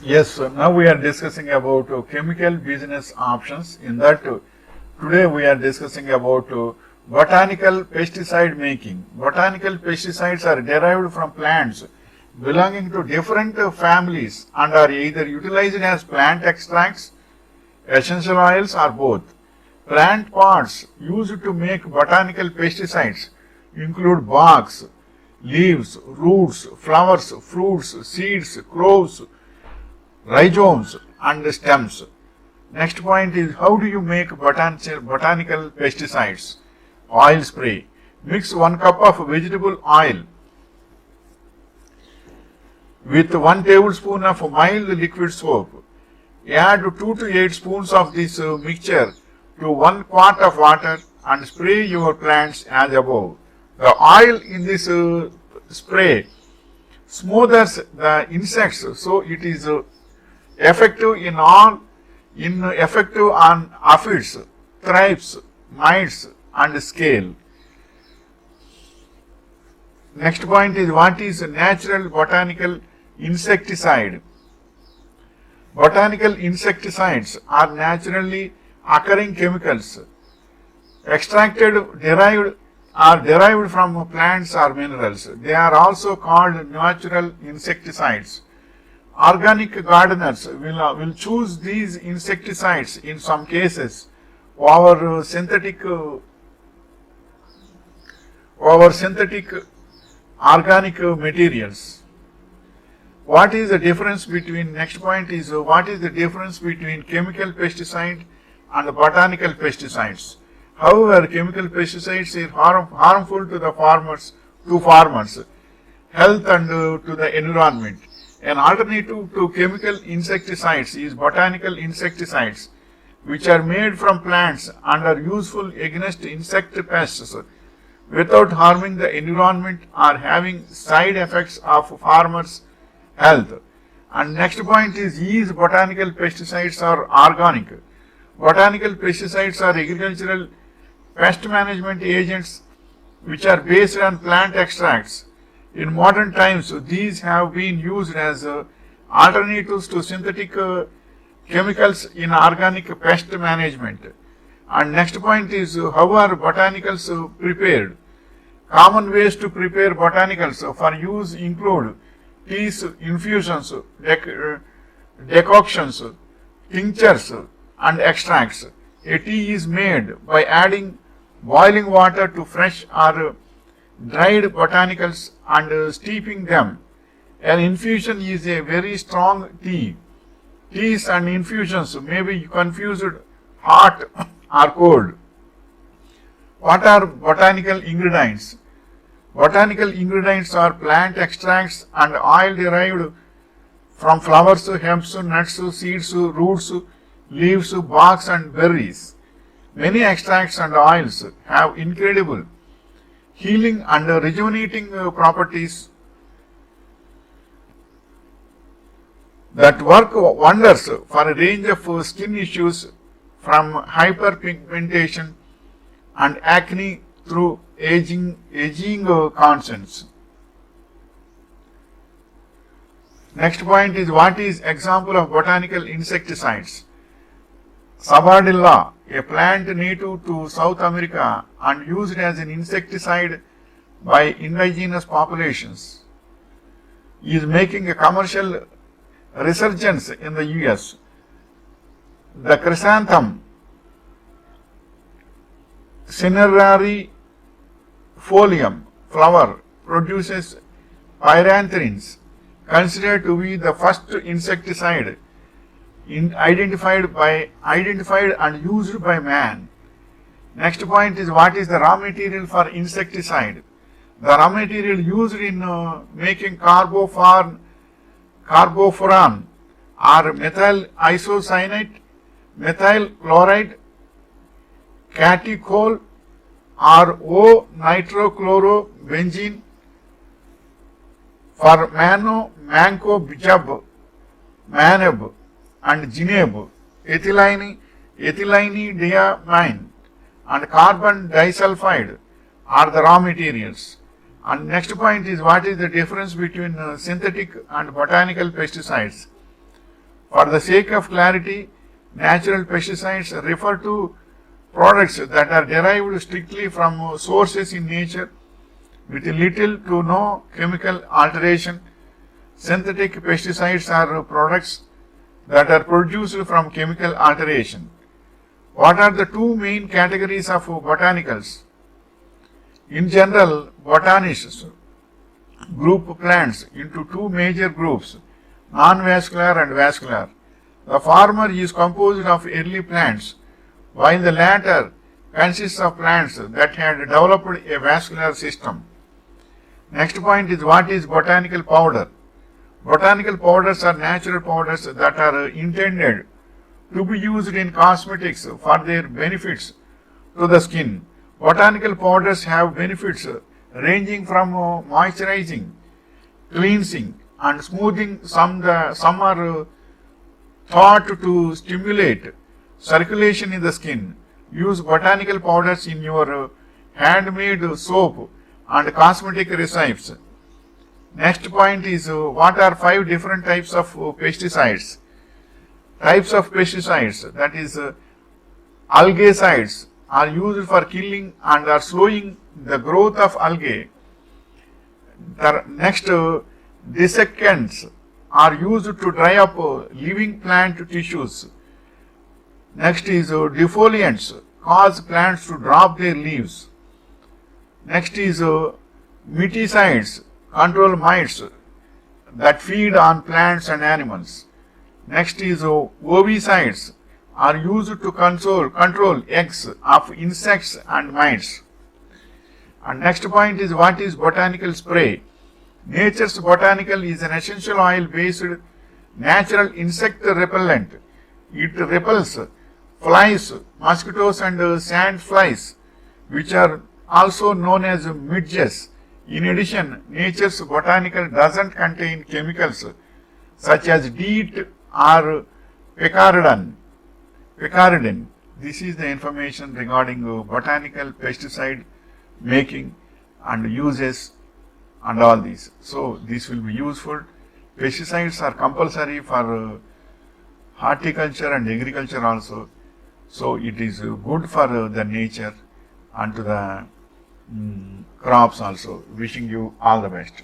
Yes, now we are discussing about chemical business options. In that, today we are discussing about botanical pesticide making. Botanical pesticides are derived from plants belonging to different families and are either utilized as plant extracts, essential oils, or both. Plant parts used to make botanical pesticides include barks, leaves, roots, flowers, fruits, seeds, cloves, rhizomes, and stems. Next point is, how do you make botanical pesticides? Oil spray. Mix 1 cup of vegetable oil with 1 tablespoon of mild liquid soap. Add 2 to 8 spoons of this mixture to 1 quart of water and spray your plants as above. The oil in this spray smothers the insects, so it is effective effective on aphids, thrips, mites, and scale. Next point is, what is natural botanical insecticide? Botanical insecticides are naturally occurring chemicals derived from plants or minerals. They are also called natural insecticides. Organic gardeners will choose these insecticides in some cases over synthetic organic materials. What is the difference between, next point is, what is the difference between chemical pesticide and botanical pesticides? However, chemical pesticides are harmful to farmers, health, and to the environment. An alternative to chemical insecticides is botanical insecticides, which are made from plants and are useful against insect pests without harming the environment or having side effects of farmers' health. And next point is botanical pesticides are organic? Botanical pesticides are agricultural pest management agents which are based on plant extracts. In modern times, these have been used as alternatives to synthetic chemicals in organic pest management. And next point is, how are botanicals prepared? Common ways to prepare botanicals for use include teas, infusions, decoctions, tinctures, and extracts. A tea is made by adding boiling water to fresh or dried botanicals and steeping them. An infusion is a very strong tea. Teas and infusions may be confused hot or cold. What are botanical ingredients? Botanical ingredients are plant extracts and oil derived from flowers, herbs, nuts, seeds, roots, leaves, barks, and berries. Many extracts and oils have incredible healing and rejuvenating properties that work wonders for a range of skin issues from hyperpigmentation and acne through aging concerns. Next point is, what is example of botanical insecticides? Sabardilla, a plant native to South America and used as an insecticide by indigenous populations, is making a commercial resurgence in the US. The chrysanthemum cinerariifolium flower produces pyranthyrines, considered to be the first insecticide identified and used by man. Next point is, what is the raw material for insecticide? The raw material used in making carbofuran are methyl isocyanate, methyl chloride, catechol, or O-nitrochlorobenzene, for manco, manab, and gineb, ethylenediamine, and carbon disulfide are the raw materials. And next point is, what is the difference between synthetic and botanical pesticides? For the sake of clarity, natural pesticides refer to products that are derived strictly from sources in nature with little to no chemical alteration. Synthetic pesticides are products that are produced from chemical alteration. What are the two main categories of botanicals? In general, botanists group plants into two major groups, non-vascular and vascular. The former is composed of early plants, while the latter consists of plants that had developed a vascular system. Next point is, what is botanical powder? Botanical powders are natural powders that are intended to be used in cosmetics for their benefits to the skin. Botanical powders have benefits ranging from moisturizing, cleansing and smoothing. Some are thought to stimulate circulation in the skin. Use botanical powders in your handmade soap and cosmetic recipes. Next point is, what are 5 different types of pesticides? Types of pesticides, that is algaecides, are used for killing and are slowing the growth of algae. Next, dissectants are used to dry up living plant tissues. Next is defoliants, cause plants to drop their leaves. Next is miticides, control mites that feed on plants and animals. Next is ovicides, are used to control eggs of insects and mites. And next point is, what is botanical spray? Nature's botanical is an essential oil based natural insect repellent. It repels flies, mosquitoes and sand flies, which are also known as midges. In addition, nature's botanical doesn't contain chemicals such as DEET or picaridin. This is the information regarding botanical pesticide making and uses and all these. So this will be useful. Pesticides are compulsory for horticulture and agriculture also. So it is good for the nature and to the crops also. Wishing you all the best.